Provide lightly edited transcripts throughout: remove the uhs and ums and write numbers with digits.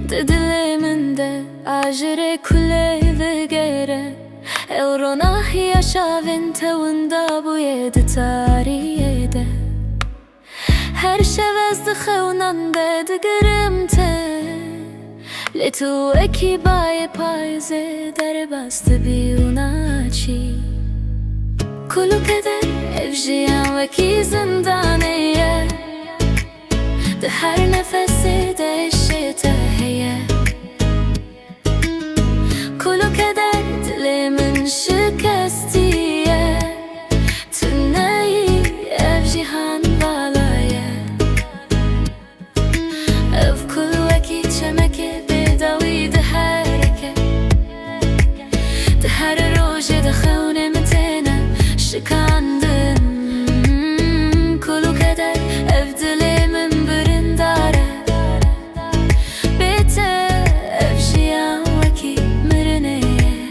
Diliminde ajere kule vegere Eurona yaşavin tevunda bu yedi tarihede Her şevez dıxevnan dedi gırımte Letu ekibaye payze derbastı biyunaçi Kulu keder evjiyan veki zindaneye De her nefesi deşete heye Kulu keder dilimin şikestiye Tüneyi evjihan valaye Ev kulu veki çemeke bedavi de hereke De her roje de xevne mitene şikandın Kulu keder ev dilimin birindare Bete evjiyan veki mirineye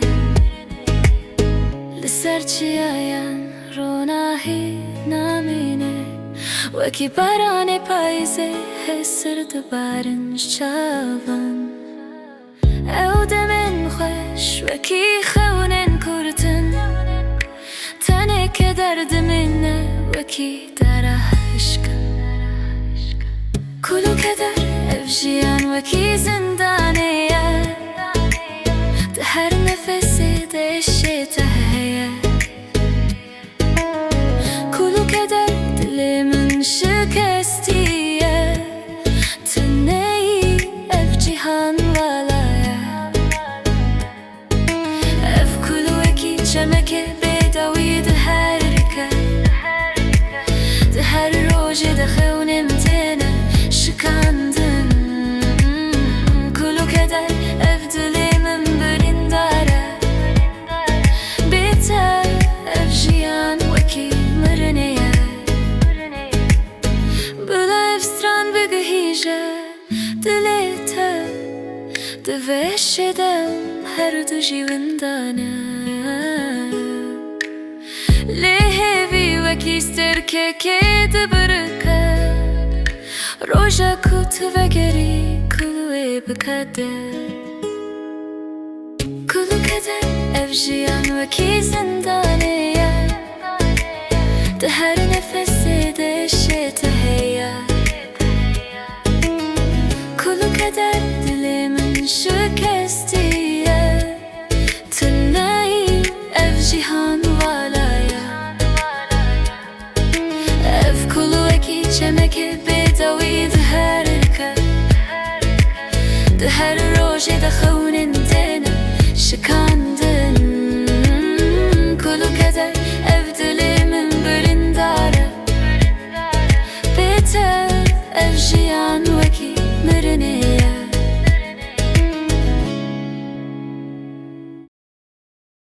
Liserçiyayan ronahi namine Veki barane payze hesirdi barın şavan Ew demin xweş veki xewnen kurtin Teneke derdimine veki dera hişkin Kulu keder evjiyan veki zindaneye De her nefesi deşete heye Kulu keder dilimin şikestiye Tüneyi ev cihan valaya Ev kulu veki çemeke bedavi de herike De her roje de xevne mitene şikandın Kulu keder ev dilimin birindare Bite evjiyan veki mirineye Bila ev stran bigihije dilete De veşedem her du jivindane Lehevi veki sterkeke de bırıke Roja kut ve geri kulu bikade Kulu keder evjiyan veki zindaneye De her nefesi deşete heye Kulu keder dilimin şikestiye Tüneyi ev cihan valaya Ev kulu veki çemeke bedavi de herike De her roje de xevnen tene şikandın Kulu keder ev dilimin birindare Bite evjiyan veki mirineye